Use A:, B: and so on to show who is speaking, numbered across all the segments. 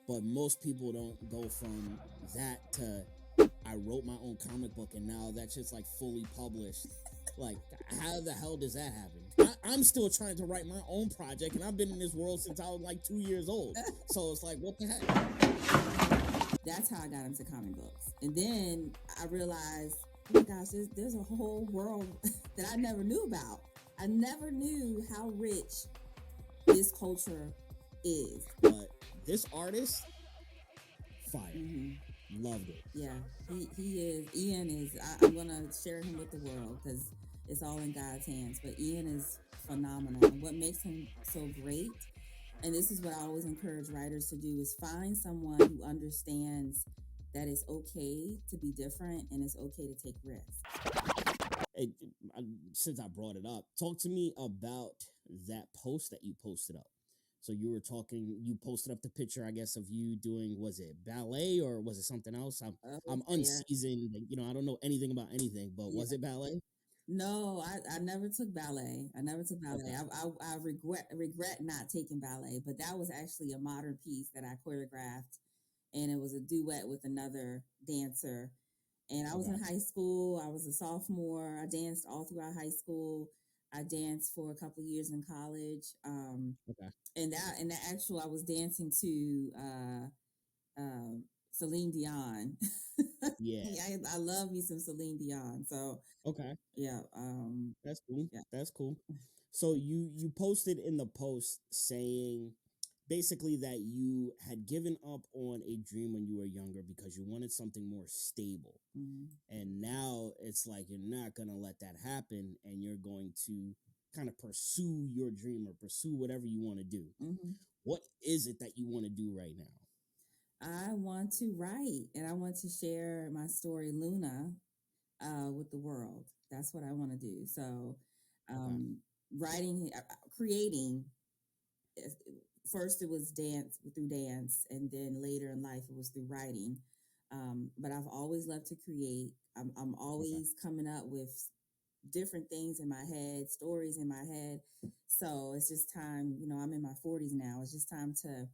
A: but most people don't go from that to I wrote my own comic book and now that's just like fully published. Like, how the hell does that happen? I'm still trying to write my own project, and I've been in this world since I was like 2 years old. So it's like, what the heck?
B: That's how I got into comic books. And then I realized, oh my gosh, there's a whole world that I never knew about. I never knew how rich this culture is.
A: But this artist, fire. Loved it.
B: Yeah, he is. Ian is. I'm gonna share him with the world because it's all in God's hands. But Ian is phenomenal. And what makes him so great, and this is what I always encourage writers to do, is find someone who understands that it's okay to be different and it's okay to take risks.
A: Hey, since I brought it up, talk to me about that post that you posted up. So you posted up the picture, I guess, of you doing, was it ballet or was it something else? I'm
B: Yeah,
A: unseasoned, I don't know anything about anything, but
B: yeah.
A: was it ballet?
B: No, I never took ballet. I never took ballet.
A: Okay.
B: I regret not taking ballet, but that was actually a modern piece that I choreographed, and it was a duet with another dancer. And I was
A: Okay.
B: in high school. I was a sophomore. I danced all throughout high school. I danced for a couple of years in college.
A: Okay.
B: And that actual I was dancing to Celine Dion.
A: Yeah.
B: I love me some Celine Dion. So
A: Okay.
B: yeah,
A: That's cool.
B: yeah.
A: That's cool. So you posted in the post saying basically that you had given up on a dream when you were younger because you wanted something more stable.
B: Mm-hmm.
A: And now it's like you're not going to let that happen and you're going to kind of pursue your dream or pursue whatever you want to do.
B: Mm-hmm.
A: What is it that you want to do right now?
B: I want to write and I want to share my story, Luna, with the world. That's what I want to do. So,
A: Okay.
B: um, writing, creating. First, it was dance through dance, and then later in life, it was through writing. But I've always loved to create. I'm
A: Okay.
B: always coming up with different things in my head, stories in my head. So it's just time. I'm in my 40s now. It's just time to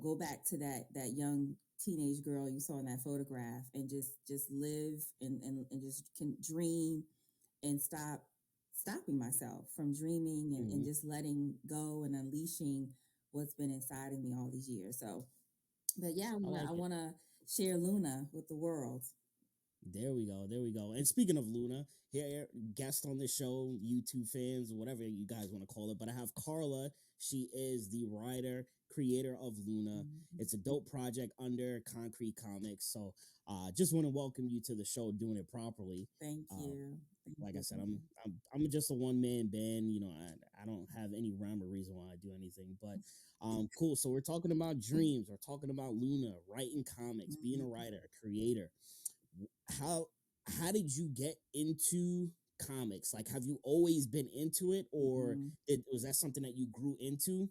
B: go back to that young teenage girl you saw in that photograph and just live and just can dream and stopping myself from dreaming and
A: Hmm.
B: just letting go and unleashing what's been inside of me all these years. So but yeah,
A: I like
B: I
A: it.
B: want to share Luna with the world.
A: There we go. There we go. And speaking of Luna, here, guest on the show, YouTube fans, whatever you guys want to call it. But I have Karla. She is the writer, creator of Luna.
B: Mhm.
A: It's a dope project under Concrete Comics. So just want to welcome you to the show, doing it properly.
B: Thank
A: Um,
B: you. Thank
A: like I
B: you.
A: said,
B: Thank you.
A: I'm just a one man band. I don't have any rhyme or reason why I do anything. But cool. So we're talking about dreams. We're talking about Luna, writing comics, being a
B: Mhm.
A: writer, a creator. How how did you get into comics? Like, have you always been into it, or
B: Mhm.
A: was that something that you grew into?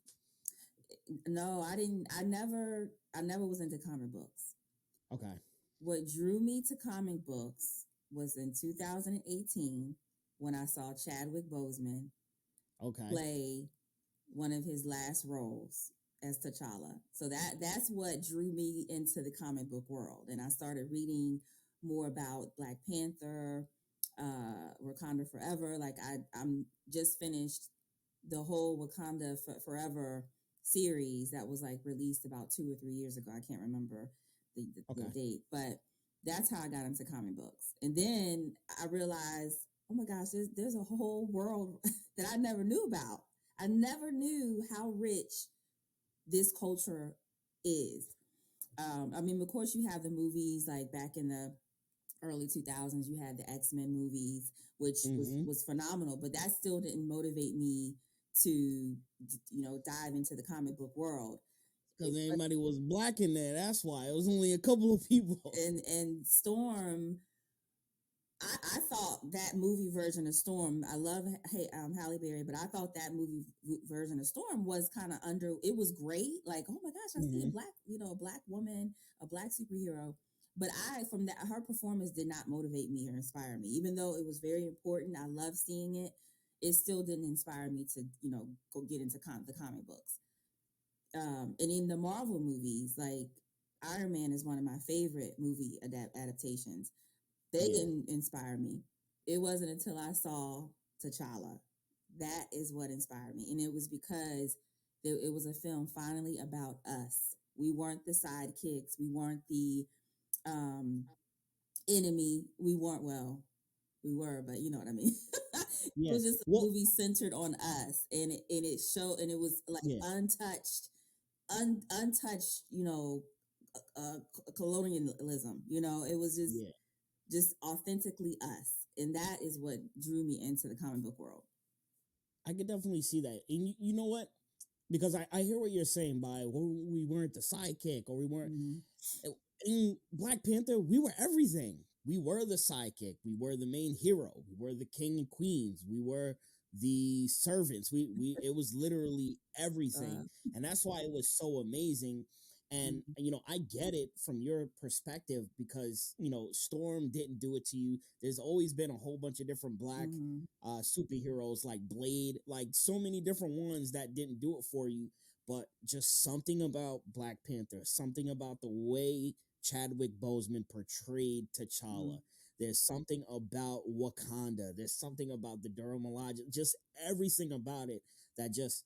B: No, I didn't. I never was into comic books.
A: Okay.
B: What drew me to comic books was in 2018 when I saw Chadwick Boseman
A: Okay.
B: play one of his last roles as T'Challa. So that's what drew me into the comic book world, and I started reading more about Black Panther, Wakanda Forever. Like I'm just finished the whole Wakanda Forever series that was like released about 2 or 3 years ago. I can't remember the
A: Okay.
B: date, but that's how I got into comic books. And then I realized, oh my gosh, there's a whole world that I never knew about. I never knew how rich this culture is. I mean, of course, you have the movies like back in the early 2000s. You had the X-Men movies, which was
A: Mm-hmm.
B: was phenomenal, but that still didn't motivate me to dive into the comic book world.
A: Because
B: But
A: anybody was black in there. That's why it was only a couple of people.
B: and Storm, I thought that movie version of Storm. I love Halle Berry, but I thought that movie version of Storm was kind of under. It was great. Like, oh my gosh, I see a
A: Mm-hmm.
B: black, a black woman, a black superhero. But from that, her performance did not motivate me or inspire me. Even though it was very important, I love seeing it. It still didn't inspire me to, go get into the comic books. And in the Marvel movies, like Iron Man is one of my favorite movie adaptations. They
A: Yeah.
B: didn't inspire me. It wasn't until I saw T'Challa. That is what inspired me. And it was because it was a film finally about us. We weren't the sidekicks. We weren't the um, enemy. We weren't, well, we were, but you know what I mean. It
A: Yeah.
B: was just a
A: Well,
B: movie centered on us. And it showed, and it was like
A: yeah.
B: untouched, untouched, colonialism. It was
A: Yeah.
B: just authentically us, and that is what drew me into the comic book world.
A: I could definitely see that. And you know what? Because I hear what you're saying by, well, we weren't the sidekick or we weren't.
B: Mm-hmm.
A: In Black Panther, we were everything. We were the sidekick. We were the main hero. We were the king and queens. We were the servants. We it was literally everything,
B: Uh,
A: and that's why it was so amazing. And
B: mm-hmm.
A: I get it from your perspective because Storm didn't do it to you. There's always been a whole bunch of different black
B: Mm-hmm.
A: superheroes like Blade, like so many different ones that didn't do it for you. But just something about Black Panther, something about the way Chadwick Boseman portrayed T'Challa. There's something about Wakanda. There's something about the Durham just everything about it that just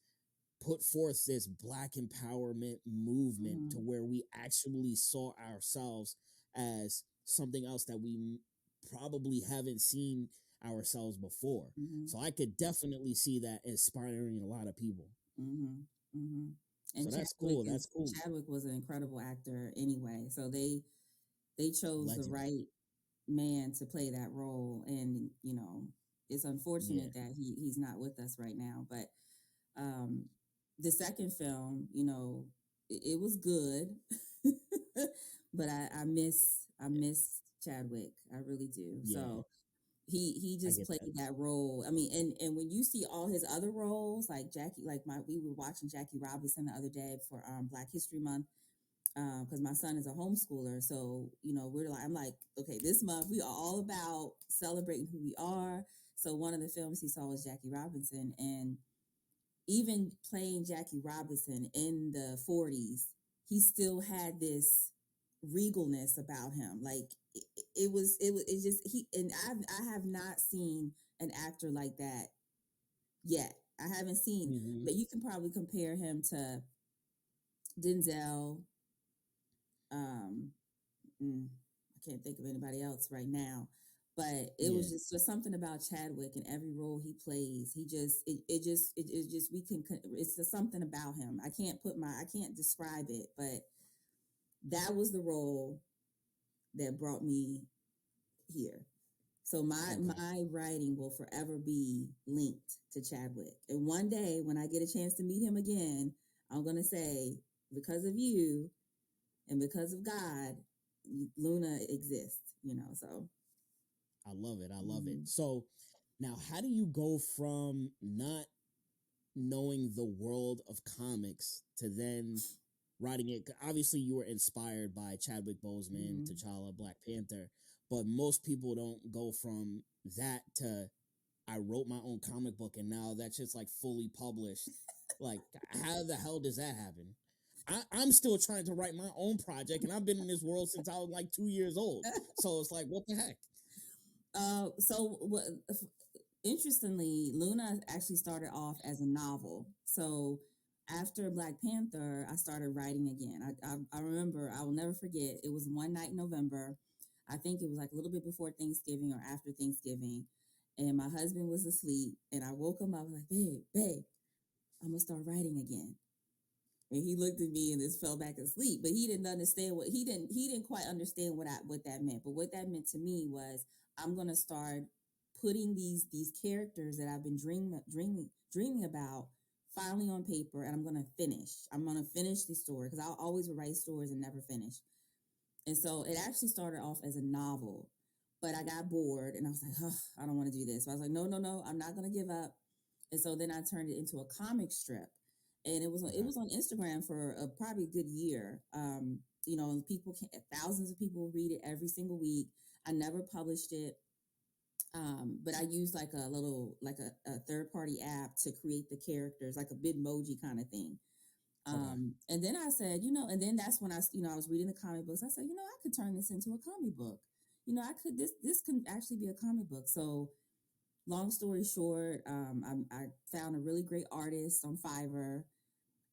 A: put forth this black empowerment movement
B: Mm-hmm.
A: to where we actually saw ourselves as something else that we probably haven't seen ourselves before.
B: Mm-hmm.
A: So I could definitely see that inspiring a lot of people.
B: Mm-hmm. Mm-hmm.
A: So
B: And
A: that's cool. That's cool.
B: Chadwick was an incredible actor anyway, so they chose the
A: Legend.
B: right man to play that role, and it's
A: Yeah.
B: unfortunate that he's not with us right now, but um the second film, it was good. But I miss Chadwick. I really do.
A: Yeah.
B: So he
A: I
B: just
A: get
B: played
A: that.
B: that role. I mean, and when you see all his other roles, like Jackie, like we were watching Jackie Robinson the other day for Black History Month, because my son is a homeschooler. So I'm like, okay, this month we are all about celebrating who we are. So one of the films he saw was Jackie Robinson, and even playing Jackie Robinson in the 40s, he still had this regalness about him. Like it just he and I have not seen an actor like that yet. I haven't seen,
A: Hmm.
B: but you can probably compare him to Denzel. Um, I can't think of anybody else right now, but it was
A: Yeah.
B: just something about Chadwick and every role he plays. He just it just we can it's just something about him. I can't describe it, but that was the role that brought me here. So
A: Okay.
B: my writing will forever be linked to Chadwick. And one day when I get a chance to meet him again, I'm gonna say, because of you and because of God, Luna exists. So.
A: I love it. I love it.
B: Mm-hmm.
A: So now, how do you go from not knowing the world of comics to then writing it? Obviously, you were inspired by Chadwick Boseman,
B: Mm-hmm.
A: T'Challa, Black Panther, but most people don't go from that to I wrote my own comic book and now that's just like fully published. Like, how the hell does that happen? I'm still trying to write my own project and I've been in this world since I was like 2 years old. So it's like, what the heck?
B: So what? Interestingly, Luna actually started off as a novel. So after Black Panther, I started writing again. I remember, I will never forget. It was one night in November. I think it was like a little bit before Thanksgiving or after Thanksgiving, and my husband was asleep. And I woke him up. I was like, babe, I'm gonna start writing again. And he looked at me and just fell back asleep. But he didn't understand he didn't quite understand what that meant. But what that meant to me was, I'm gonna start putting these characters that I've been dreaming about finally on paper, and I'm gonna finish the story, because I always would write stories and never finish. And so it actually started off as a novel, but I got bored and I was like, I don't want to do this. So I was like, no, I'm not going to give up. And so then I turned it into a comic strip, and it
A: Okay.
B: was on Instagram for probably a good year. Thousands of people read it every single week. I never published it. But I used like a little, like a third party app to create the characters, like a Bitmoji kind of thing.
A: Okay.
B: And then I said, and then that's when I was reading the comic books. I said, I could turn this into a comic book. I could this can actually be a comic book. So long story short, I found a really great artist on Fiverr,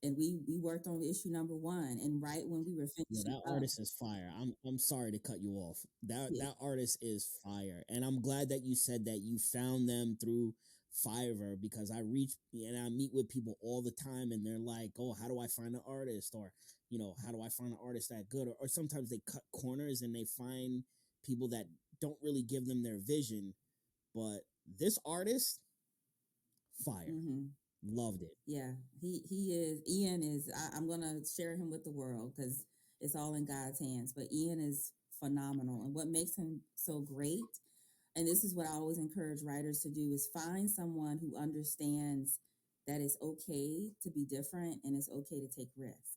B: and we worked on issue number one. And right when we were
A: Yo,
B: finishing
A: that
B: up,
A: artist is fire. I'm sorry to cut you off.
B: yeah,
A: That artist is fire, and I'm glad that you said that you found them through Fiverr because I reach and I meet with people all the time, and they're like, "Oh, how do I find an artist?" Or, how do I find an artist that good? Or sometimes they cut corners and they find people that don't really give them their vision. But this artist, fire,
B: mm-hmm.
A: loved it.
B: Yeah, he is. Ian is. I'm gonna share him with the world because it's all in God's hands. But Ian is phenomenal, and what makes him so great, and this is what I always encourage writers to do, is find someone who understands that it's okay to be different and it's okay to take risks.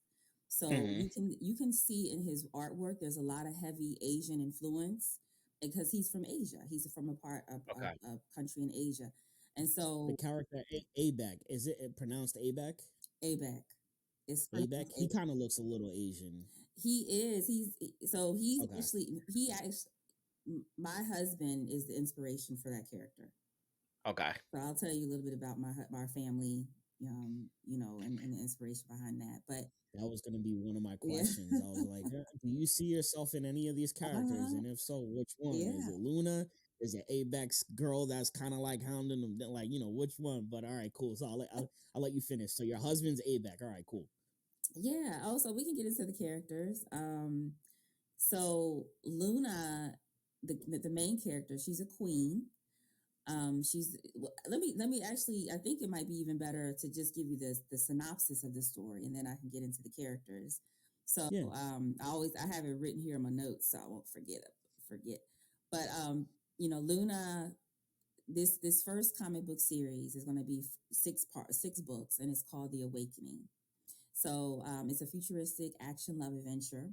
B: So
A: Hmm.
B: you can see in his artwork there's a lot of heavy Asian influence because he's from Asia. He's from a part of
C: Okay.
B: a country in Asia, and
A: The
B: so
A: character Abek, is it pronounced Abek?
B: ABAC. It's
A: Abek.
B: pronounced
A: He
B: ABAC.
A: kind of looks a little Asian.
B: He is. He's
A: Okay.
B: actually my husband is the inspiration for that character.
C: Okay.
B: So I'll tell you a little bit about my family, and the inspiration behind that. But
A: That was going to be one of my
B: yeah,
A: questions. I was like, do you see yourself in any of these characters?
B: uh-huh.
A: And if so, which one? Is
B: Yeah,
A: it Luna? Is it Abek's girl that's kind of like hounding them? Like, which one? But all right, cool. So I'll let you finish. So your husband's Abek. All right, cool.
B: yeah. Oh, so we can get into the characters. So Luna, the main character, she's a queen. Let me actually, I think it might be even better to just give you the synopsis of the story, and then I can get into the characters. So
A: Yeah.
B: I have it written here in my notes so I won't forget. But Luna, this first comic book series is going to be six books, and it's called The Awakening. So it's a futuristic action love adventure.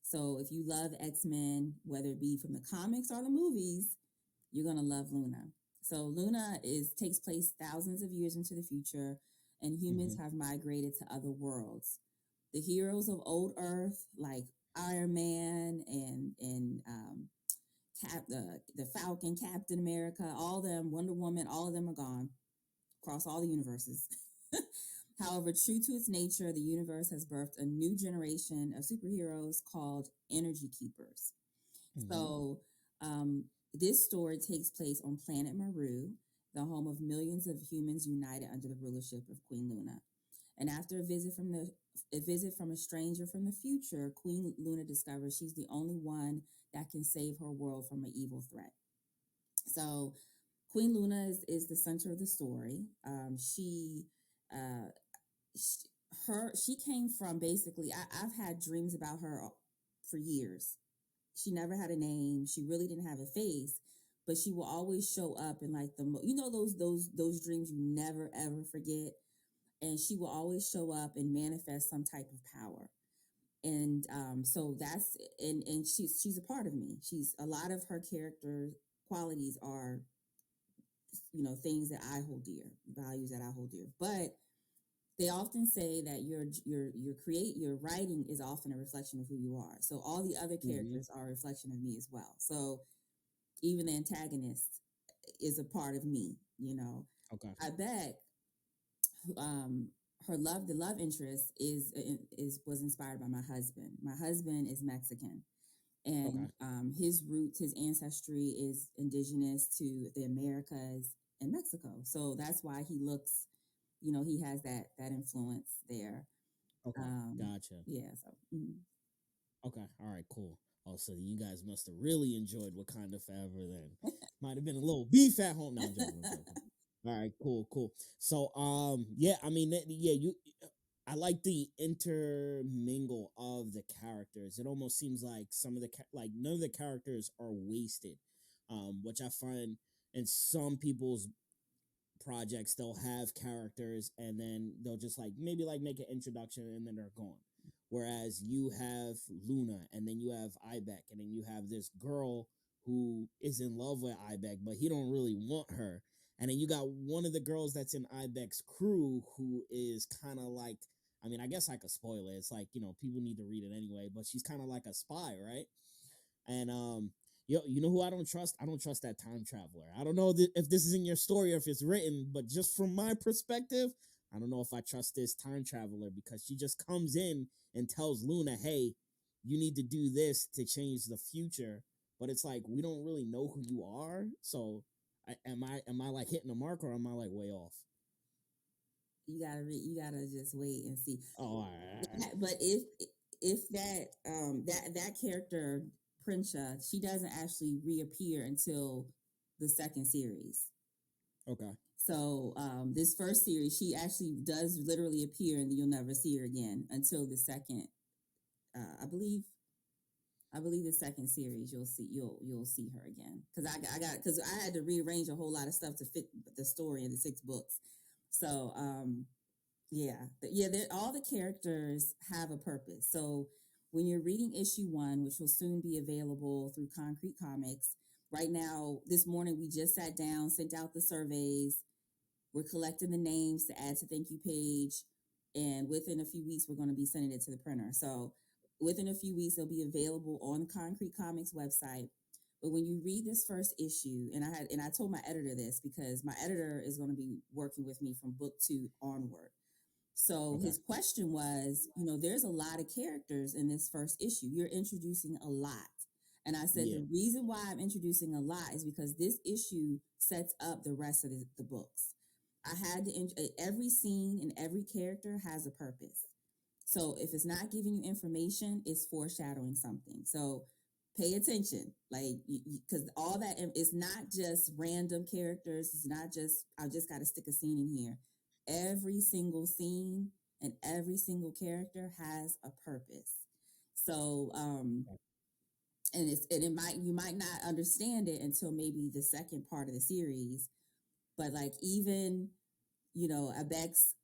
B: So if you love X-Men, whether it be from the comics or the movies, you're gonna love Luna. So Luna takes place thousands of years into the future, and humans
A: Hmm.
B: have migrated to other worlds. The heroes of old Earth, like Iron Man and the Falcon, Captain America, all them, Wonder Woman, all of them are gone across all the universes. However, true to its nature, the universe has birthed a new generation of superheroes called Energy Keepers.
A: Hmm.
B: So, this story takes place on planet Maru, the home of millions of humans united under the rulership of Queen Luna. And after a visit from a stranger from the future, Queen Luna discovers she's the only one that can save her world from an evil threat. So, Queen Luna is the center of the story. Uh, she, she came from basically. I've had dreams about her for years. She never had a name. She really didn't have a face, but she will always show up in like those dreams you never ever forget. And she will always show up and manifest some type of power. And so that's and she's a part of me. She's a lot of her character qualities are things that I hold dear, values that I hold dear. But they often say that your writing is often a reflection of who you are. So all the other
A: Hmm.
B: characters are a reflection of me as well. So even the antagonist is a part of me.
A: Okay.
B: I bet um, the love interest is was inspired by my husband. My husband is Mexican,
A: Okay.
B: and his roots, his ancestry is indigenous to the Americas and Mexico. So that's why he looks, he has that influence there.
A: Okay. Gotcha.
B: Yeah. So
A: Okay. All right. Cool. Oh, so you guys must have really enjoyed Wakanda Forever then. Might have been a little beef at home. No, I'm joking. I'm joking. All right. Cool. Cool. So, yeah. I mean, yeah. I like the intermingle of the characters. It almost seems like some of the like none of the characters are wasted, which I find in some people's projects they'll have characters and then they'll just like maybe like make an introduction and then they're gone. Whereas you have Luna and then you have Ibeck and then you have this girl who is in love with Ibeck, but he don't really want her. And then you got one of the girls that's in Ibeck's crew who is kind of like I mean, I guess I could spoil it. It's like, people need to read it anyway, but she's kind of like a spy, right? And you know who I don't trust? I don't trust that time traveler. I don't know if this is in your story or if it's written, but just from my perspective, I don't know if I trust this time traveler because she just comes in and tells Luna, "Hey, you need to do this to change the future." But it's like we don't really know who you are. So, am I like hitting the mark or am I like way off?
B: You gotta just wait and see.
A: Oh, all right.
B: But if that character Prinsha, she doesn't actually reappear until the second series.
A: Okay.
B: So this first series, she actually does literally appear, and you'll never see her again until the second. I believe. I believe the second series you'll see her again because because I had to rearrange a whole lot of stuff to fit the story in the 6 books. So all the characters have a purpose. So when you're reading issue 1, which will soon be available through Concrete Comics, right now this morning we just sat down, sent out the surveys. We're collecting the names to add to thank you page, and within a few weeks we're going to be sending it to the printer. So within a few weeks it'll be available on the Concrete Comics website. But when you read this first issue, and I told my editor this because my editor is going to be working with me from book 2 onward. So
A: Okay.
B: his question was, there's a lot of characters in this first issue. You're introducing a lot. And I said,
A: Yeah.
B: the reason why I'm introducing a lot is because this issue sets up the rest of the books. I had to, every scene and every character has a purpose. So if it's not giving you information, it's foreshadowing something. So pay attention, like, because all that it's not just random characters. It's not just, I just got to stick a scene in here. Every single scene and every single character has a purpose. So, and you might not understand it until maybe the second part of the series, but like even, Abek's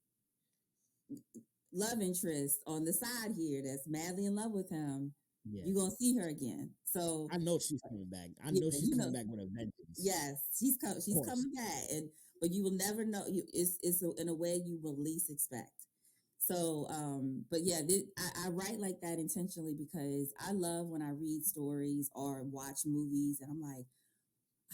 B: love interest on the side here that's madly in love with him,
A: Yeah.
B: you're gonna see her again. So
A: I know she's coming back. I
B: yeah,
A: know she's coming back with a vengeance.
B: yes, she's coming back, but you will never know. It's in a way you will least expect. So, but yeah, I write like that intentionally because I love when I read stories or watch movies, and I'm like,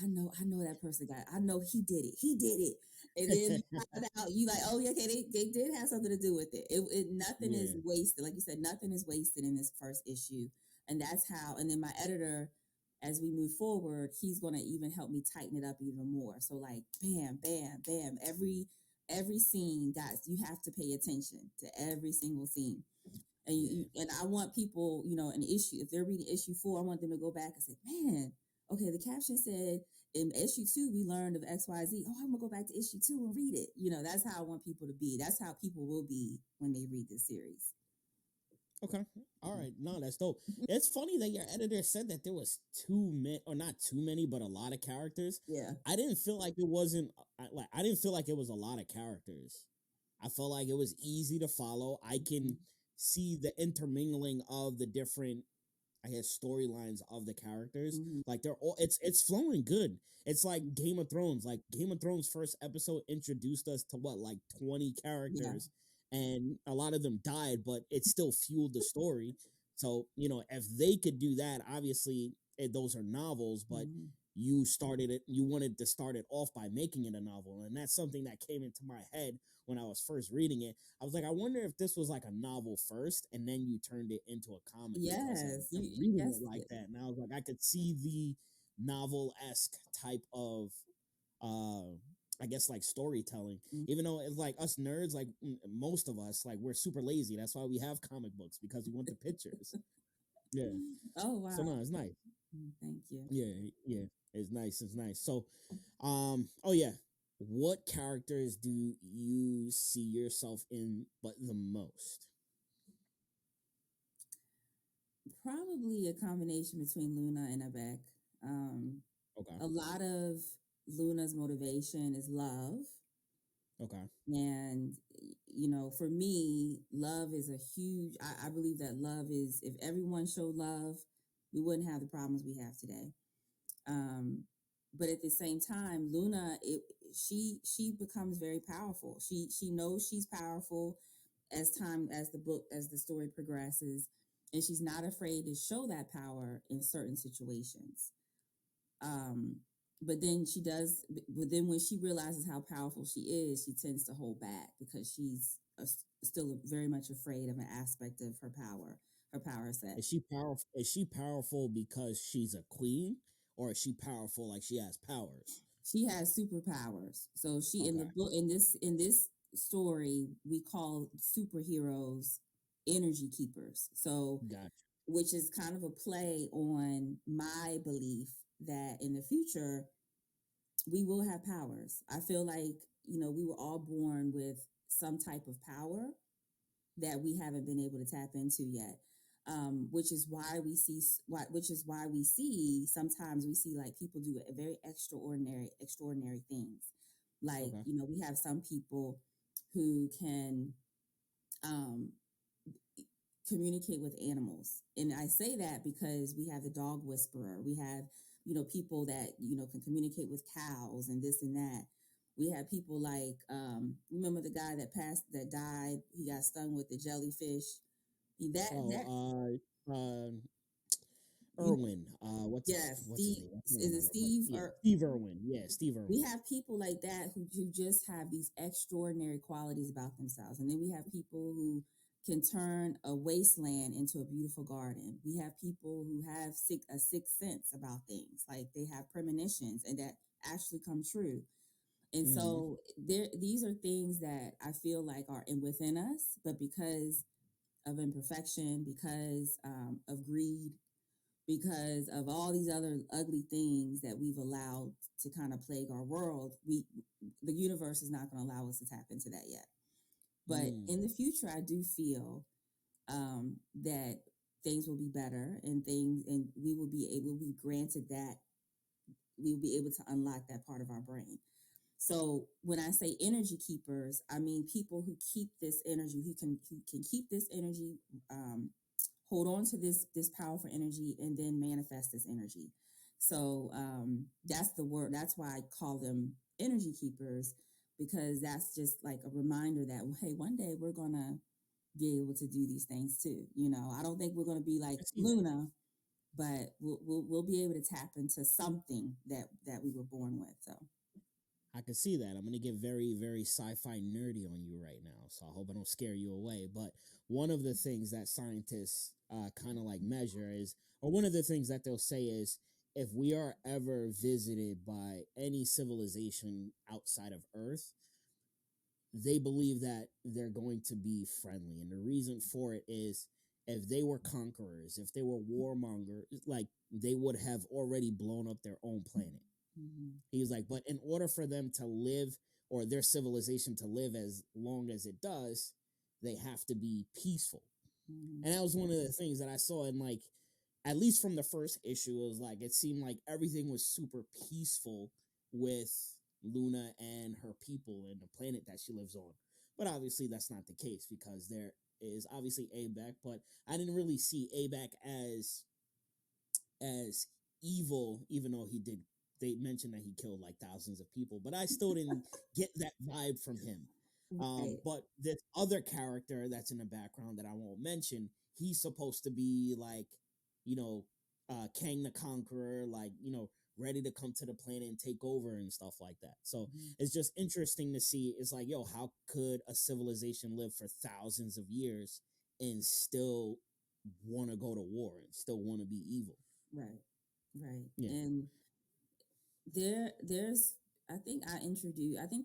B: I know that person I know he did it. And then you find out, you like, oh yeah, okay, they did have something to do with it. Nothing is
A: Yeah.
B: wasted. Like you said, nothing is wasted in this first issue. And that's how, and then my editor, as we move forward, he's going to even help me tighten it up even more. So like, bam, bam, bam, every scene, guys, you have to pay attention to every single scene. And and I want people, an issue, if they're reading issue 4, I want them to go back and say, man, okay, the caption said in issue 2 we learned of XYZ. Oh, I'm gonna go back to issue 2 and read it. That's how I want people to be. That's how people will be when they read this series.
A: Okay. All right. No, that's dope. It's funny that your editor said that there was too many, or not too many, but a lot of characters.
B: Yeah.
A: I didn't feel like it wasn't I didn't feel like it was a lot of characters. I felt like it was easy to follow. I can see the intermingling of the different, I guess, storylines of the characters.
B: Mm-hmm.
A: Like they're all, it's flowing good. It's like Game of Thrones. Like Game of Thrones first episode introduced us to what, like 20
B: Yeah.
A: characters, and a lot of them died, but it still fueled the story. So if they could do that, obviously those are novels, but
B: Mm-hmm.
A: you wanted to start it off by making it a novel, and that's something that came into my head when I was first reading it. I was like, I wonder if this was like a novel first and then you turned it into a comic. Because
B: Yes,
A: I'm
B: you
A: reading
B: guessed
A: it like
B: it.
A: that, and I was like, I could see the novel-esque type of I guess like storytelling.
B: Mm-hmm.
A: Even though it's like us nerds, like most of us, like we're super lazy. That's why we have comic books, because we want the pictures. Yeah.
B: Oh wow.
A: So no, it's nice.
B: Thank you.
A: Yeah. It's nice. It's nice. So, oh yeah. What characters do you see yourself in, but the most?
B: Probably a combination between Luna and Abek.
A: Okay.
B: A lot of Luna's motivation is love.
A: Okay.
B: And, for me, love is a huge, I believe that love is, if everyone showed love, we wouldn't have the problems we have today. But at the same time, Luna, she becomes very powerful. She knows she's powerful. as the story progresses, and she's not afraid to show that power in certain situations. Um, but then she does. But then when she realizes how powerful she is, she tends to hold back because she's still very much afraid of an aspect of her power set.
A: Is she powerful? Is she powerful because she's a queen, or is she powerful like she has powers?
B: She has superpowers. So she in the
A: Okay,
B: book in this story we call superheroes energy keepers. So
A: gotcha.
B: which is kind of a play on my belief that in the future we will have powers. I feel like, we were all born with some type of power that we haven't been able to tap into yet. Which is why we see sometimes we see like people do a very extraordinary things. Like,
A: Okay.
B: we have some people who can um, communicate with animals. And I say that because we have the dog whisperer. We have, people that, can communicate with cows and this and that. We have people like, remember the guy that died? He got stung with the jellyfish. That
A: Oh,
B: you
A: Irwin.
B: Yes,
A: What's his
B: Steve,
A: name? I can't
B: is it
A: remember. But
B: Steve
A: yeah,
B: or
A: Steve Irwin. Yeah, Steve
B: we
A: Irwin.
B: have people like that who just have these extraordinary qualities about themselves. And then we have people who can turn a wasteland into a beautiful garden. We have people who have a sixth sense about things, like they have premonitions and that actually come true. And
A: Mm-hmm.
B: so these are things that I feel like are within us, but because of imperfection, because of greed, because of all these other ugly things that we've allowed to kind of plague our world, the universe is not going to allow us to tap into that yet. But
A: Mm.
B: in the future, I do feel that things will be better, and we will be granted that we will be able to unlock that part of our brain. So when I say energy keepers, I mean people who keep this energy, who can keep this energy, hold on to this powerful energy, and then manifest this energy. So that's the word. That's why I call them energy keepers, because that's just like a reminder that, hey, one day we're gonna be able to do these things too. I don't think we're gonna be like
A: I see that.
B: Luna, but we'll be able to tap into something that we were born with. So.
A: I can see that. I'm gonna get very, very sci-fi nerdy on you right now, so I hope I don't scare you away. But one of the things that scientists kind of like measure is, or one of the things that they'll say is, if we are ever visited by any civilization outside of Earth, they believe that they're going to be friendly. And the reason for it is, if they were conquerors, if they were warmongers, like, they would have already blown up their own planet.
B: Mm-hmm.
A: He was like, but in order for them to live, or their civilization to live as long as it does, they have to be peaceful.
B: Mm-hmm.
A: And that was one of the things that I saw in, like, at least from the first issue, it was like, it seemed like everything was super peaceful with Luna and her people and the planet that she lives on. But obviously that's not the case, because there is obviously Abek, but I didn't really see Abek as evil, even though he did. They mentioned that he killed like thousands of people, but I still didn't get that vibe from him.
B: Right.
A: But this other character that's in the background that I won't mention, he's supposed to be like, you know, Kang the Conqueror, like, ready to come to the planet and take over and stuff like that. So
B: Mm-hmm.
A: it's just interesting to see. It's like, yo, how could a civilization live for thousands of years and still want to go to war and still want to be evil?
B: Right. Right.
A: Yeah.
B: And there's I think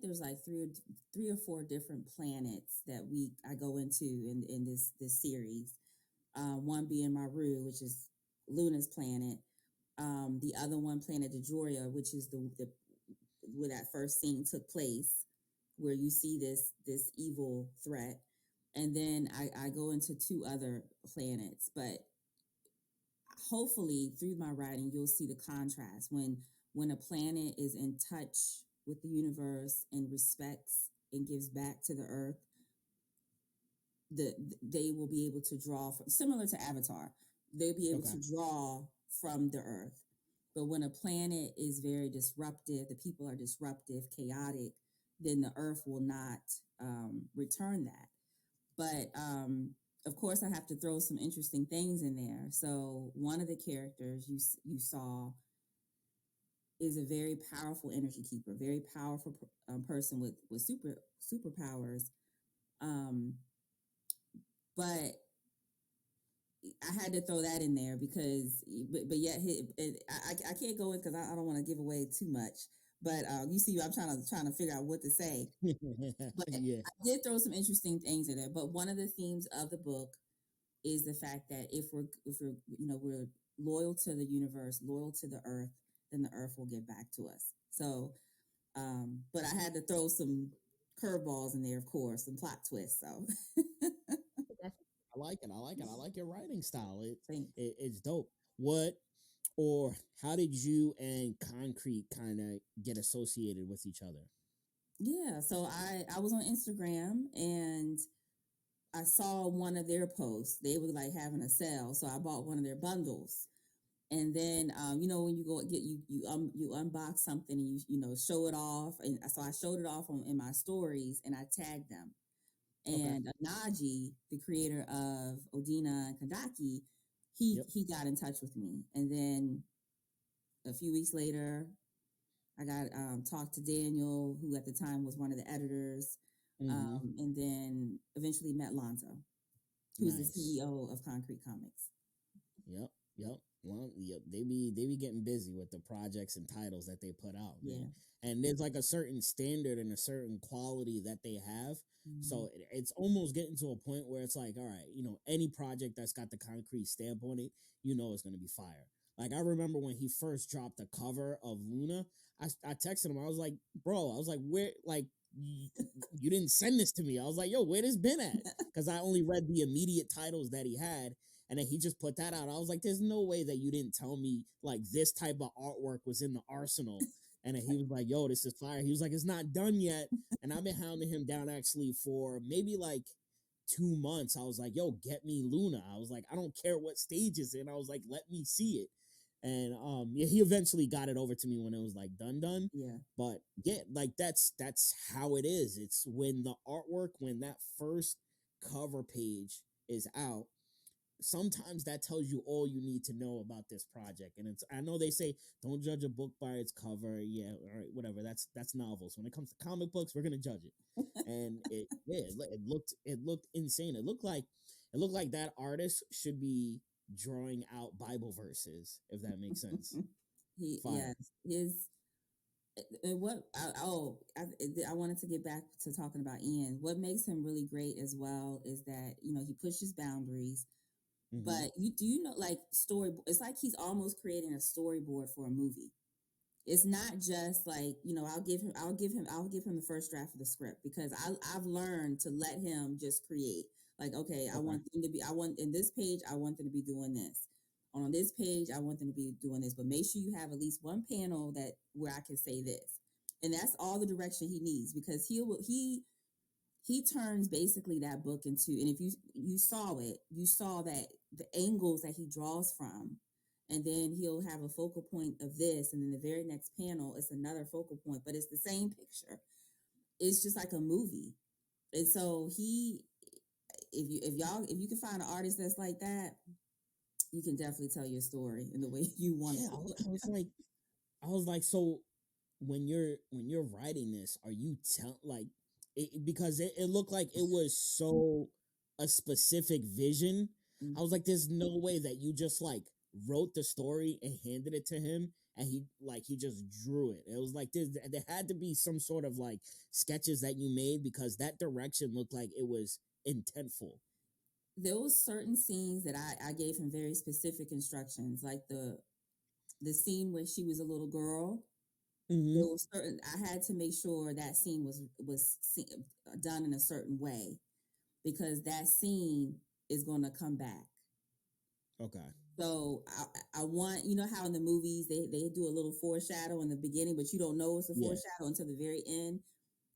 B: there's like three or four different planets that I go into in this series. One being Maru, which is Luna's planet. The other one, Planet Dejoria, which is the where that first scene took place, where you see this evil threat. And then I go into two other planets, but hopefully through my writing you'll see the contrast when a planet is in touch with the universe and respects and gives back to the earth. They will be able to draw from, similar to Avatar, they'll be able
A: Okay.
B: to draw from the earth. But when a planet is very disruptive, the people are disruptive, chaotic, then the earth will not return that. But of course, I have to throw some interesting things in there. So one of the characters you saw is a very powerful energy keeper, very powerful person with superpowers. Um, but I had to throw that in there because, but yet I can't go in because I don't want to give away too much. But you see, I'm trying to figure out what to say. But
A: Yeah.
B: I did throw some interesting things in there. But one of the themes of the book is the fact that if we're we're loyal to the universe, loyal to the earth, then the earth will give back to us. So, but I had to throw some curveballs in there, of course, some plot twists. So,
A: I like it. I like it. I like your writing style.
B: thanks.
A: It's dope. What or how did you and Concrete kind of get associated with each other?
B: Yeah, so I was on Instagram and I saw one of their posts. They were like having a sale, so I bought one of their bundles. And then when you go get you unbox something and you show it off, and so I showed it off in my stories and I tagged them.
A: Okay.
B: And Naji, the creator of Odina and Kandaki, he
A: Yep.
B: he got in touch with me, and then a few weeks later, I got talked to Daniel, who at the time was one of the editors,
A: Mm-hmm.
B: and then eventually met Lonzo, who's the
A: Nice.
B: CEO of Concrete Comics.
A: Yep. Yep. Well, yep. They be getting busy with the projects and titles that they put out,
B: Yeah.
A: man. And there's like a certain standard and a certain quality that they have.
B: Mm-hmm.
A: So it's almost getting to a point where it's like, all right, any project that's got the Concrete stamp on it, it's going to be fire. Like I remember when he first dropped the cover of Luna, I texted him. I was like, bro, I was like, where, like, you didn't send this to me. I was like, yo, where this been at? Because I only read the immediate titles that he had, and then he just put that out. I was like, there's no way that you didn't tell me like this type of artwork was in the arsenal. And then he was like, yo, this is fire. He was like, it's not done yet. And I've been hounding him down actually for maybe like 2 months. I was like, yo, get me Luna. I was like, I don't care what stage it's in. I was like, let me see it. And yeah, he eventually got it over to me when it was like done.
B: Yeah.
A: But yeah, like that's how it is. It's when the artwork, when that first cover page is out, sometimes that tells you all you need to know about this project. And I know they say don't judge a book by its cover. Yeah, all right, whatever. That's novels. When it comes to comic books, we're gonna judge it. And it looked insane. It looked like that artist should be drawing out Bible verses, if that makes sense. Fire.
B: Yes, his what I wanted to get back to talking about Ian. What makes him really great as well is that he pushes boundaries.
A: Mm-hmm.
B: But you know like story. It's like he's almost creating a storyboard for a movie. It's not just like I'll give him the first draft of the script because I've learned to let him just create. Like, okay,
A: Okay.
B: I want in this page I want them to be doing this. On this page I want them to be doing this, but make sure you have at least one panel that where I can say this. And that's all the direction he needs because he turns basically that book into, and if you saw it, you saw that the angles that he draws from, and then he'll have a focal point of this, and then the very next panel is another focal point, but it's the same picture. It's just like a movie. And so if you can find an artist that's like that, you can definitely tell your story in the way you want
A: Yeah,
B: it to.
A: I was like, so when you're writing this, are you like because it looked like it was so a specific vision. I was
B: Mhm.
A: like, there's no way that you just like wrote the story and handed it to him and he just drew it. It was like there had to be some sort of like sketches that you made because that direction looked like it was intentful.
B: There was certain scenes that I gave him very specific instructions, like the scene where she was a little girl.
A: Mm-hmm.
B: There was certain I had to make sure that scene done in a certain way because that scene is going to come back.
A: Okay.
B: So I want how in the movies they do a little foreshadow in the beginning, but you don't know it's a
A: Yeah.
B: foreshadow until the very end.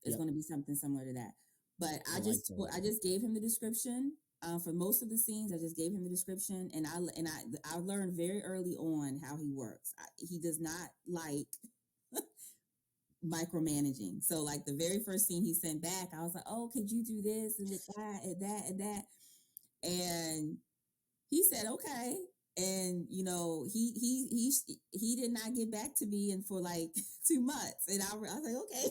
B: It's
A: Yep.
B: going to be something similar to that. But
A: I like those.
B: I just gave him the description for most of the scenes. I just gave him the description, and I learned very early on how he works. He does not like micromanaging. So like the very first scene he sent back, I was like, oh, could you do this and with that and that and that? And he said, okay. And he did not get back to me and for like 2 months. And I was like, okay.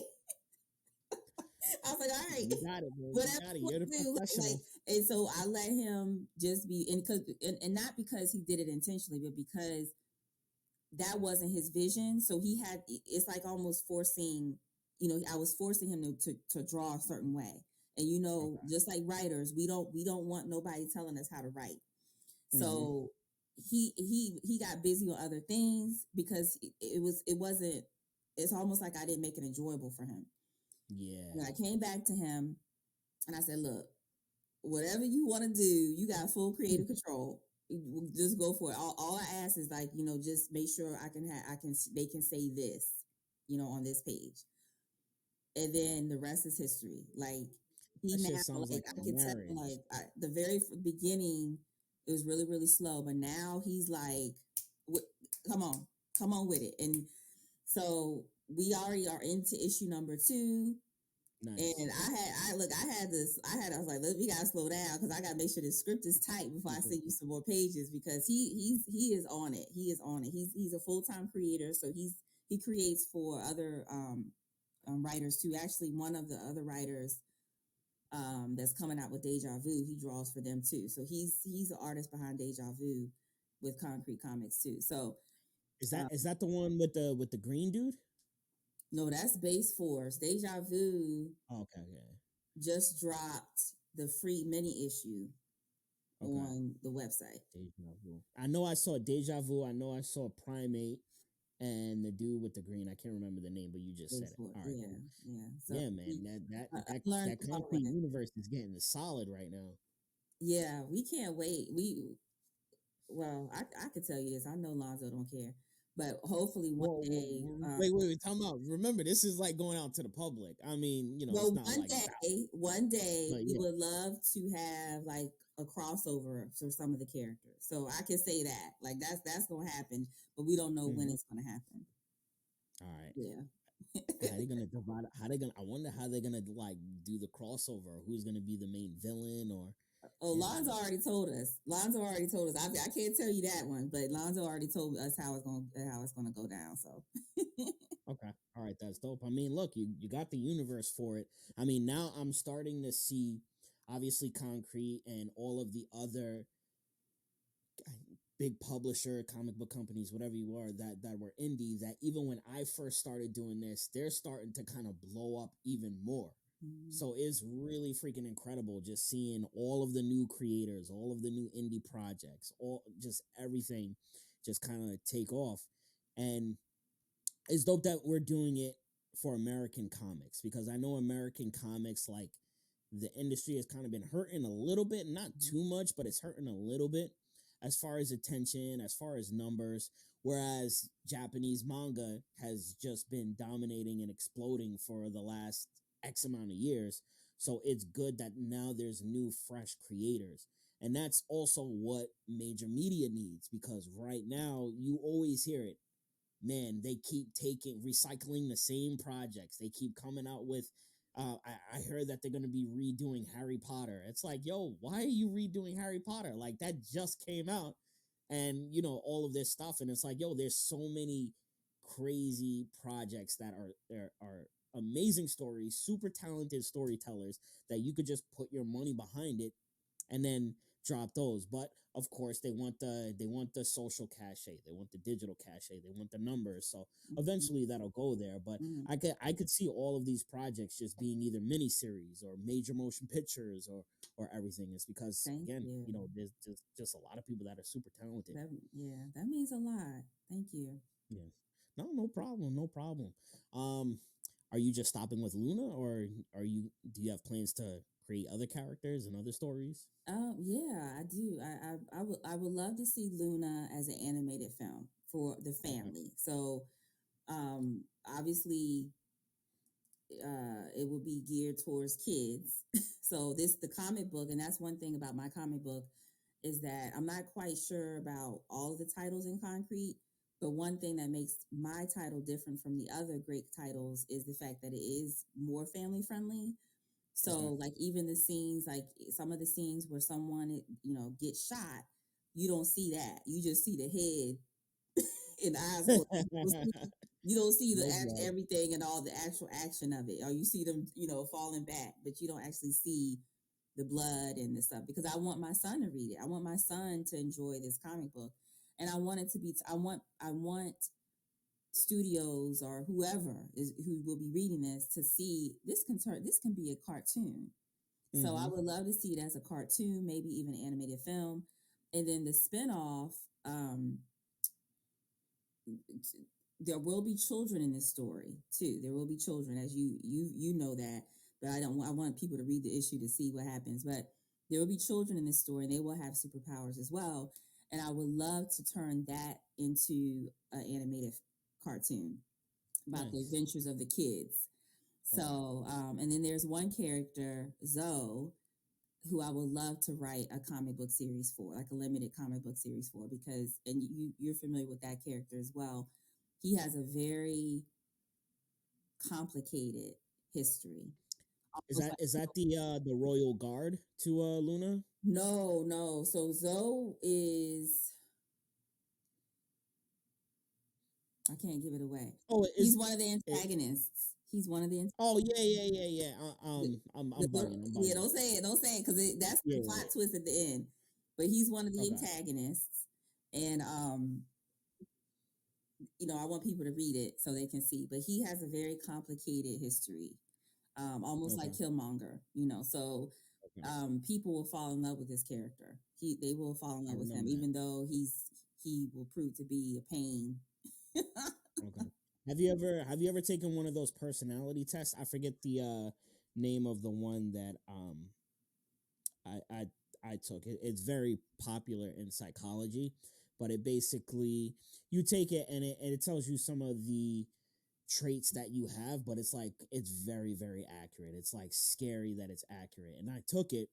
B: I was like, all right,
A: You got it, man. You
B: whatever
A: got it.
B: you want
A: You're the
B: to do.
A: professional.
B: And so I let him just be, and not because he did it intentionally, but because that wasn't his vision. So it's like almost forcing, I was forcing him to draw a certain way. And
A: Okay.
B: just like writers, we don't want nobody telling us how to write.
A: Mm-hmm.
B: So he got busy on other things because it wasn't. It's almost like I didn't make it enjoyable for him.
A: Yeah.
B: When I came back to him and I said, "Look, whatever you want to do, you got full creative control. Just go for it. All I ask is like, just make sure they can say this, on this page, and then the rest is history. Like he
A: That shit
B: now,
A: sounds
B: like
A: like a
B: I can tell,
A: marriage.
B: like the very beginning, it was really really slow, but now he's like, come on, come on with it, and so we already are into issue number 2.
A: Nice.
B: And I was like, look, we gotta slow down because I gotta make sure the script is tight before I send you some more pages because he is on it. He is on it. He's a full time creator, so he creates for other writers too. Actually, one of the other writers that's coming out with Deja Vu, he draws for them too. So he's the artist behind Deja Vu with Concrete Comics too. So
A: Is that the one with the green dude?
B: no, that's Base Force. Deja Vu
A: Oh, okay, okay.
B: just dropped the free mini issue
A: Okay.
B: on the website.
A: Deja vu. I know I saw Deja Vu. I know I saw Primate and the dude with the green. I can't remember the name, but you just said it.
B: Facebook.
A: All right,
B: Yeah,
A: cool.
B: yeah. So
A: Yeah, man. That
B: learned
A: that
B: the hard
A: concrete
B: way.
A: universe is getting solid right now.
B: Yeah, we can't wait. I could tell you this. I know Lonzo don't care, but hopefully one
A: Whoa, whoa,
B: day.
A: wait, time out. Remember, this is like going out to the public. I mean, it's
B: Well,
A: not like that,
B: one day
A: but
B: we
A: yeah.
B: would love to have like a crossover for some of the characters. So I can say that, like that's gonna happen, but we don't know when
A: Mm-hmm.
B: it's gonna happen.
A: All right.
B: Yeah.
A: How they gonna divide? How they gonna? I wonder how they're gonna like do the crossover. Who's gonna be the main villain? Or
B: Oh,
A: you
B: Lonzo
A: know?
B: already told us. I can't tell you that one, but Lonzo already told us how it's gonna go down. So
A: Okay. All right. That's dope. I mean, look, you got the universe for it. I mean, now I'm starting to see, obviously, Concrete and all of the other big publisher comic book companies, whatever you are, that were indie. That even when I first started doing this, they're starting to kind of blow up even more.
B: mm-hmm.
A: So it's really freaking incredible just seeing all of the new creators, all of the new indie projects, all just everything just kind of take off. And it's dope that we're doing it for American comics because I know American comics, like the industry has kind of been hurting a little bit, not too much, but it's hurting a little bit as far as attention, as far as numbers. Whereas Japanese manga has just been dominating and exploding for the last X amount of years. So it's good that now there's new, fresh creators. And that's also what major media needs because right now you always hear it, man, they keep recycling the same projects. They keep coming out with. I heard that they're going to be redoing Harry Potter. It's like, yo, why are you redoing Harry Potter? Like that just came out, and all of this stuff, and it's like, yo, there's so many crazy projects that are amazing stories, super talented storytellers that you could just put your money behind it and then drop those. But of course, they want the social cachet, they want the digital cachet, they want the numbers. So eventually that'll go there. But
B: Mm-hmm.
A: I could see all of these projects just being either miniseries or major motion pictures or everything. It's because
B: Thank
A: again,
B: you.
A: there's just a lot of people that are super talented.
B: That means a lot. Thank you.
A: Yeah. No problem, no problem. Um, are you just stopping with Luna, or do you have plans to create other characters and other stories?
B: Yeah, I do. I would love to see Luna as an animated film for the
A: Okay.
B: family. So, obviously, it will be geared towards kids. So the comic book, and that's one thing about my comic book is that I'm not quite sure about all of the titles in Concrete, But one thing that makes my title different from the other great titles is the fact that it is more family friendly.
A: Okay.
B: So like even the scenes, like some of the scenes where someone gets shot, you don't see that. You just see the head and the eyes closed. You don't see the
A: No blood.
B: everything and all the actual action of it, or you see them falling back, but you don't actually see the blood and the stuff, because I want my son to read it. I want my son to enjoy this comic book, and I want it to be. I want studios or whoever is who will be reading this to see this can be a cartoon. So I
A: Mm-hmm.
B: would love to see it as a cartoon, maybe even an animated film, and then the spinoff. There will be children in this story too. There will be children, as you know that, but I want people to read the issue to see what happens. But there will be children in this story, and they will have superpowers as well. And I would love to turn that into an animated cartoon about the
A: Nice.
B: adventures of the kids.
A: Okay.
B: So, and then there's one character, Zoe, who I would love to write a comic book series for, like a limited comic book series for, because, and you're familiar with that character as well. He has a very complicated history.
A: Is
B: Almost
A: that
B: like,
A: is that the royal guard to Luna?
B: no, no. So Zoe is, I can't give it away.
A: Oh, it
B: He's
A: is
B: one of the
A: it?
B: antagonists. He's one of the
A: Oh yeah, yeah, yeah, yeah. I'm bugging. I'm
B: yeah,
A: bugging.
B: don't say it, because that's
A: Yeah,
B: the
A: yeah,
B: plot twist at the end. But he's one of
A: yeah.
B: the
A: Okay.
B: antagonists, and I want people to read it so they can see. But he has a very complicated history, almost like
A: Okay.
B: Killmonger, So
A: Okay.
B: people will fall in love with his character. They will fall in
A: I
B: love with him,
A: remember that.
B: even though he will prove to be a pain.
A: Okay. Have you ever taken one of those personality tests? I forget the name of the one that I I I took. It's very popular in psychology, but it basically you take it and it tells you some of the traits that you have, but it's like it's very very accurate. It's like scary that it's accurate. And I took it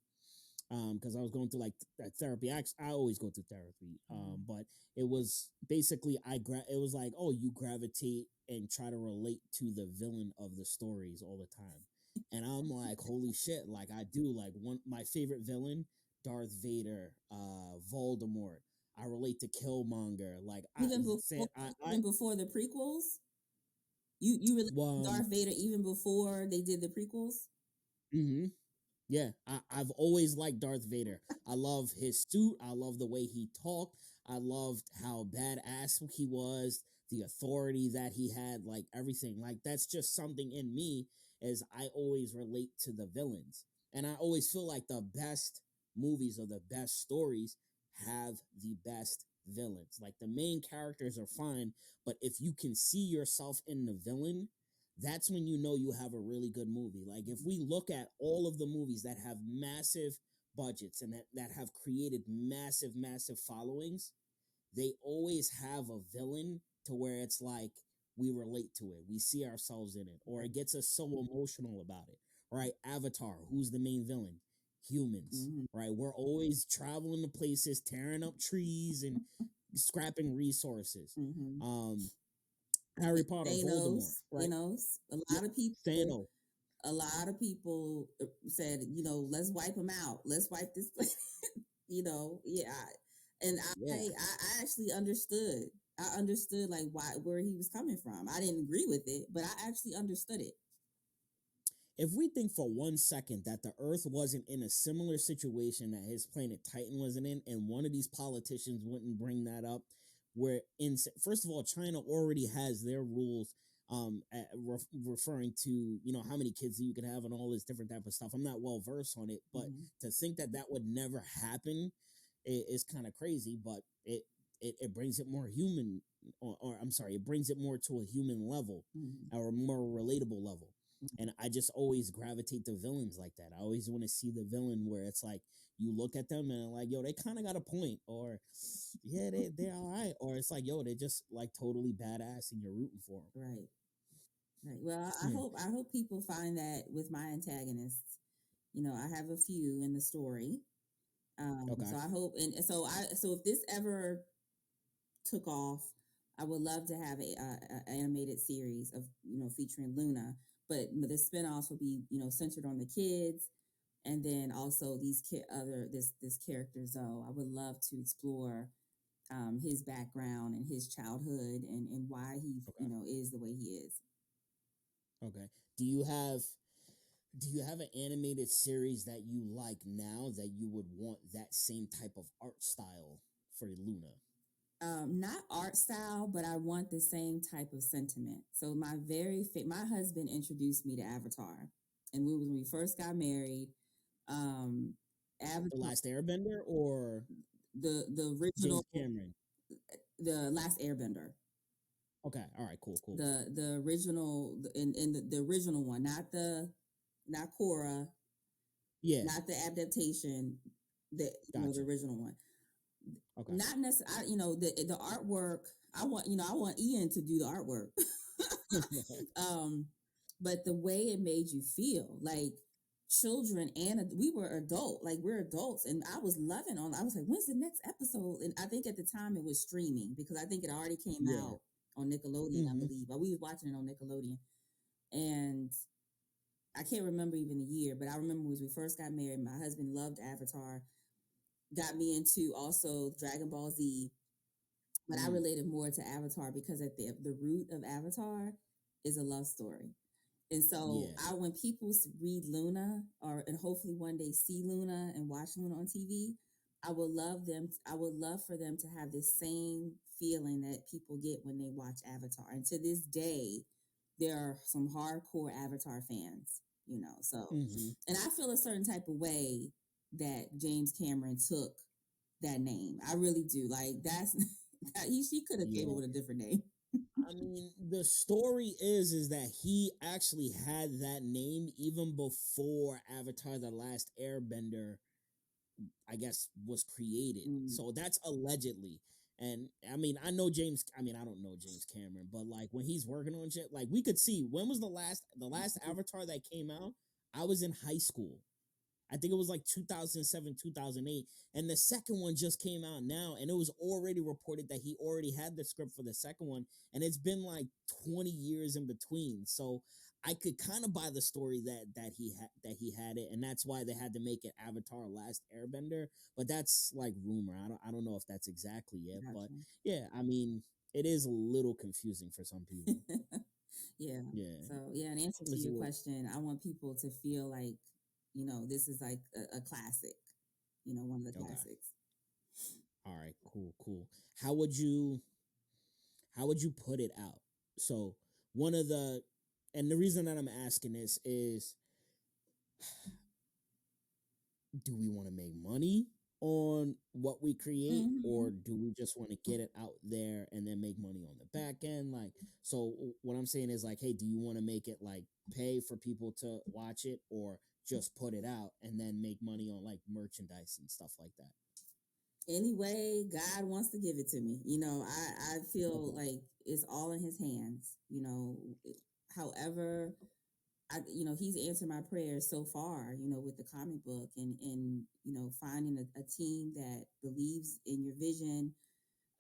A: because I was going through like therapy. I always go through therapy, but it was basically it was like, oh, you gravitate and try to relate to the villain of the stories all the time, and I'm like, holy shit, like I do. Like one my favorite villain, Darth Vader, Voldemort. I relate to Killmonger. Like I
B: even
A: said,
B: before
A: I
B: even before the prequels, you relate to
A: um.
B: Darth Vader even before they did the prequels.
A: Mhm. Yeah, I've always liked Darth Vader. I love his suit. I love the way he talked. I loved how badass he was, the authority that he had, like everything. Like that's just something in me as I always relate to the villains. And I always feel like the best movies or the best stories have the best villains. Like the main characters are fine, but if you can see yourself in the villain, that's when you know you have a really good movie. Like if we look at all of the movies that have massive budgets and that have created massive, massive followings, they always have a villain to where it's like we relate to it. We see ourselves in it, or it gets us so emotional about it. Right? Avatar, who's the main villain? Humans.
B: Mm-hmm.
A: Right? We're always traveling to places, tearing up trees and scrapping resources.
B: Mm-hmm.
A: Um, Harry Potter, Voldemort,
B: Thanos,
A: right?
B: a
A: Yeah,
B: lot of people,
A: Thanos.
B: said, let's wipe them out. Let's wipe this place. Yeah. And
A: Yeah.
B: I actually understood. I understood like where he was coming from. I didn't agree with it, but I actually understood it.
A: If we think for 1 second that the Earth wasn't in a similar situation that his planet Titan wasn't in, and one of these politicians wouldn't bring that up, where first of all, China already has their rules, referring to how many kids you can have and all this different type of stuff. I'm not well versed on it, but
B: Mm-hmm.
A: to think that that would never happen is kind of crazy. But it brings it more human, or I'm sorry, it brings it more to a human level
B: Mm-hmm.
A: or a more relatable level. And I just always gravitate to villains like that. I always want to see the villain where it's like you look at them and like, yo, they kind of got a point, or yeah, they're all right, or it's like, yo, they're just like totally badass and you're rooting for them.
B: Right. Right. Well,
A: Yeah.
B: I hope people find that with my antagonists. I have a few in the story.
A: Okay.
B: So I hope, and so if this ever took off, I would love to have a animated series of featuring Luna, but the spinoffs will be centered on the kids, and then also these other this character Zoe. I would love to explore his background and his childhood and why he
A: Okay.
B: is the way he is.
A: Okay. Do you have an animated series that you like now that you would want that same type of art style for Luna?
B: Not art style, but I want the same type of sentiment. So my husband introduced me to Avatar, and when we first got married. Um,
A: The
B: Avatar,
A: Last Airbender or
B: the
A: James
B: original,
A: Cameron?
B: the Last Airbender,
A: Okay. All right. Cool. Cool.
B: the original in the original one, not Korra,
A: Yeah.
B: not the adaptation, the
A: Gotcha.
B: original one.
A: Okay.
B: Not necessarily, the artwork. I want Ian to do the artwork. um, but the way it made you feel, like children and we were adult, like we're adults, and I was loving on. I was like, when's the next episode? And I think at the time it was streaming because I think it already came
A: Yeah.
B: out on Nickelodeon, I
A: Mm-hmm.
B: believe. But we was watching it on Nickelodeon, and I can't remember even the year, but I remember when we first got married. My husband loved Avatar, got me into also Dragon Ball Z, but I
A: Mm.
B: related more to Avatar because at the root of Avatar is a love story. And so
A: Yeah.
B: when people read Luna and hopefully one day see Luna and watch Luna on TV, I would love for them to have this same feeling that people get when they watch Avatar. And to this day, there are some hardcore Avatar fans, so,
A: Mm-hmm.
B: and I feel a certain type of way that James Cameron took that name. I really do. Like that's she could have came up
A: Yeah.
B: with a different name.
A: I mean, the story is that he actually had that name even before Avatar: The Last Airbender, I guess, was created.
B: Mm.
A: So that's allegedly. And I mean, I know James. I mean, I don't know James Cameron, but like when he's working on shit, like we could see when was the last Avatar that came out. I was in high school. I think it was like 2007, 2008. And the second one just came out now. And it was already reported that he already had the script for the second one. And it's been like 20 years in between. So I could kind of buy the story that he had it. And that's why they had to make it Avatar Last Airbender. But that's like rumor. I don't know if that's exactly it. But
B: Gotcha.
A: yeah, I mean, it is a little confusing for some people.
B: Yeah.
A: Yeah.
B: So yeah, in answer to
A: It's a
B: your
A: little
B: question, I want people to feel like, this is like a classic, one of the
A: okay.
B: classics.
A: All right, cool, cool. How would you put it out? So one of the and the reason that I'm asking this is, do we want to make money on what we create,
B: Mm-hmm.
A: or do we just want to get it out there and then make money on the back end? Like, so what I'm saying is like, hey, do you want to make it like pay for people to watch it, or just put it out and then make money on like merchandise and stuff like that?
B: Anyway, God wants to give it to me. I feel
A: Okay.
B: like it's all in His hands. However, He's answered my prayers so far. With the comic book and finding a team that believes in your vision.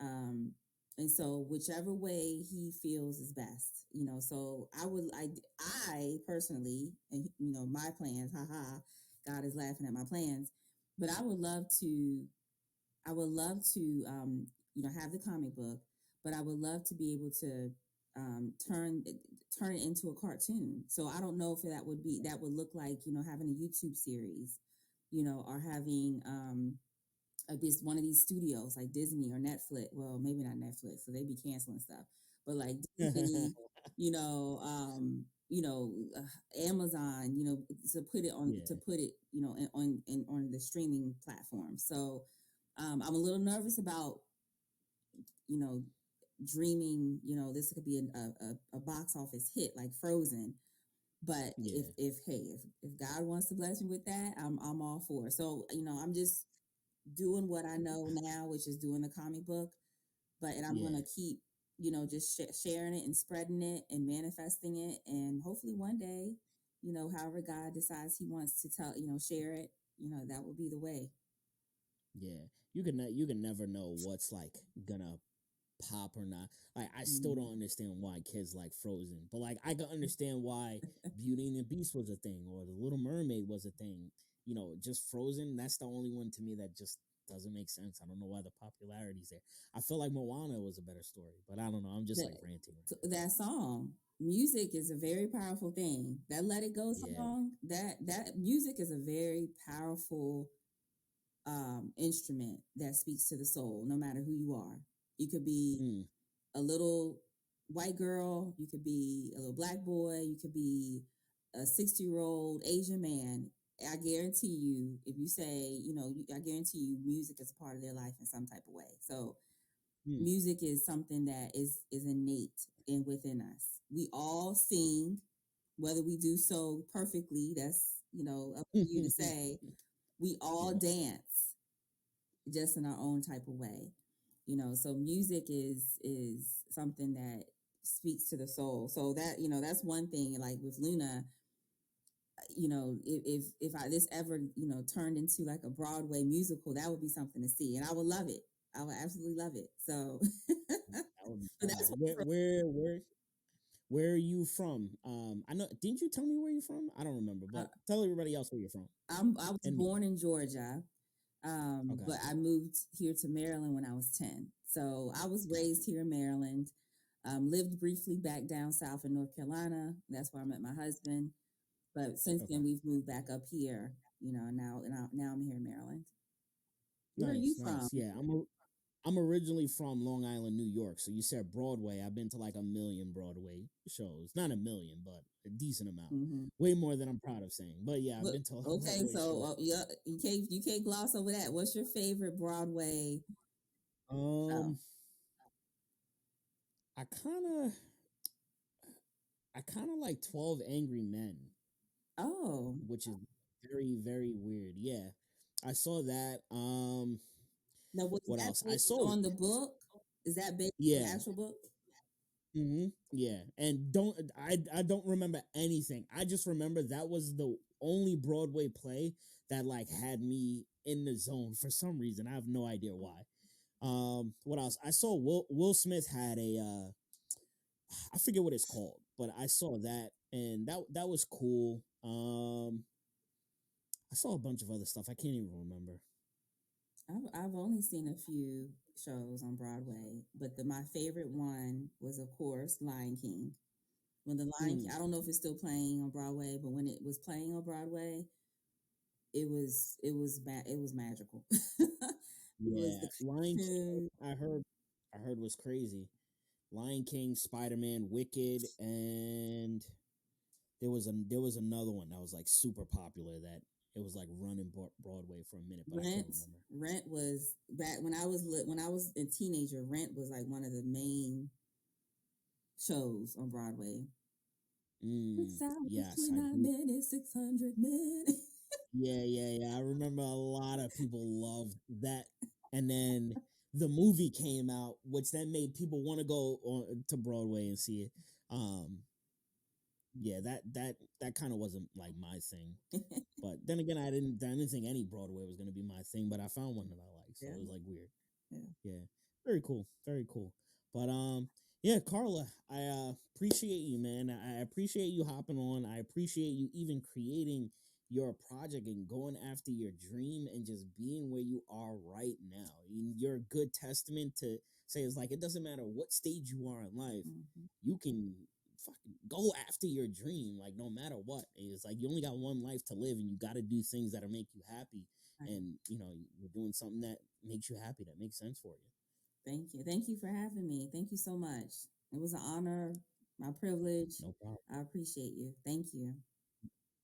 B: Um, and so whichever way He feels is best. So I personally, and my plans. Haha, God is laughing at my plans, but I would love to, have the comic book, but I would love to be able to turn it into a cartoon. So I don't know if that would look like having a YouTube series, or having this one of these studios like Disney or Netflix. Well, maybe not Netflix, so they be canceling stuff, but like Disney, you know, Amazon, to put it on
A: Yeah.
B: on the streaming platform. So I'm a little nervous about you know dreaming. This could be a box office hit like Frozen. But
A: Yeah.
B: if God wants to bless me with that, I'm all for it. So I'm just doing what I know now, which is doing the comic book. And I'm
A: Yeah.
B: gonna keep just sharing it and spreading it and manifesting it, and hopefully one day, however God decides He wants to share it, that will be the way.
A: Yeah, you can never know what's like gonna pop or not. Like I still
B: Mm.
A: don't understand why kids like Frozen, but like I can understand why Beauty and the Beast was a thing or The Little Mermaid was a thing. You know, just Frozen. That's the only one to me that just doesn't make sense. I don't know why the popularity's there. I feel like Moana was a better story, but I don't know. I'm just like
B: That
A: ranting right
B: that song, music is a very powerful thing. That Let It Go
A: now. Yeah.
B: song, that music is a very powerful instrument that speaks to the soul, no matter who you are. You could be
A: Mm.
B: a little white girl, you could be a little black boy, you could be a 60-year-old Asian man. I guarantee you, if you say, I guarantee you, music is a part of their life in some type of way. So,
A: Mm.
B: music is something that is innate and within us. We all sing, whether we do so perfectly. That's up to you to say. We all
A: Yeah.
B: dance, just in our own type of way. So music is something that speaks to the soul. So that's one thing. Like with Luna, if I this ever turned into like a Broadway musical, that would be something to see, and I would love it. I would absolutely love it. So,
A: That would be
B: but
A: fire.
B: that's what
A: Where are you from? I know. Didn't you tell me where you're from? I don't remember, but tell everybody else where you're from
B: I was
A: and me.
B: born in Georgia,
A: Okay,
B: but I moved here to Maryland when I was 10. So I was
A: gotcha.
B: raised here in Maryland. Lived briefly back down south in North Carolina. That's where I met my husband. But since
A: Okay,
B: then, we've moved back up here. Now I'm here in Maryland. Where are you
A: nice,
B: from?
A: nice. Yeah, I'm originally from Long Island, New York. So you said Broadway. I've been to like a million Broadway shows. Not a million, but a decent amount.
B: Mm-hmm.
A: Way more than I'm proud of saying. But yeah, I've
B: Look,
A: been to a lot of
B: okay,
A: Broadway
B: so
A: shows.
B: yeah, you can't gloss over that. What's your favorite Broadway show?
A: Um, I kind of, I kind of like 12 Angry Men,
B: Oh,
A: which is very, very weird. Yeah, I saw that.
B: now was
A: What
B: that
A: else? I
B: based
A: saw.
B: on the book? Is that based on the
A: Yeah.
B: actual book?
A: Yeah, and I don't remember anything. I just remember that was the only Broadway play that like had me in the zone for some reason. I have no idea why. What else? I saw Will Smith had a I forget what it's called, but I saw that and that was cool. I saw a bunch of other stuff. I can't even remember.
B: I've only seen a few shows on Broadway, but my favorite one was, of course, Lion King. When the Lion King,
A: Mm,
B: I don't know if it's still playing on Broadway, but when it was playing on Broadway, it was magical. It was
A: yeah,
B: the
A: Lion King.
B: cartoon.
A: I heard was crazy. Lion King, Spider Man, Wicked, and there was another one that was like super popular that it was like running Broadway for a minute, but I can't
B: Rent.
A: remember.
B: Rent was back when I was a teenager. Rent was like one of the main shows on Broadway.
A: Mm,
B: 6 hours,
A: yes, I
B: 29
A: do.
B: minutes, 600 minutes.
A: Yeah. I remember a lot of people loved that, and then the movie came out, which then made people want to go on to Broadway and see it. Um, yeah, that kind of wasn't like my thing. But then again, I didn't think any Broadway was gonna be my thing, but I found one that I liked, so
B: Yeah,
A: it was like weird.
B: yeah.
A: Yeah, very cool, very cool. But yeah, Karla, I appreciate you, man. I appreciate you hopping on. I appreciate you even creating your project and going after your dream and just being where you are right now. You're a good testament to say it's like it doesn't matter what stage you are in life,
B: Hmm.
A: you can fucking go after your dream, like no matter what. It's like you only got one life to live, and you got to do things that are make you happy.
B: Right.
A: And you're doing something that makes you happy, that makes sense for you.
B: Thank you. Thank you for having me. Thank you so much. It was an honor, my privilege.
A: No problem.
B: I appreciate you. Thank you.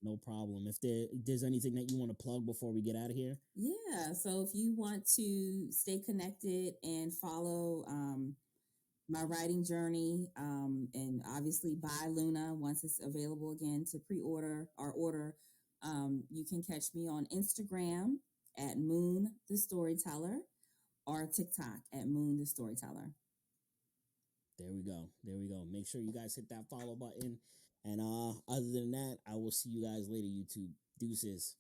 A: No problem. If there's anything that you want to plug before we get out of here.
B: Yeah. So if you want to stay connected and follow my writing journey, and obviously buy Luna once it's available again to pre-order or order, you can catch me on Instagram at Moon the Storyteller or TikTok at Moon the Storyteller.
A: There we go. There we go. Make sure you guys hit that follow button. And other than that, I will see you guys later, YouTube. Deuces.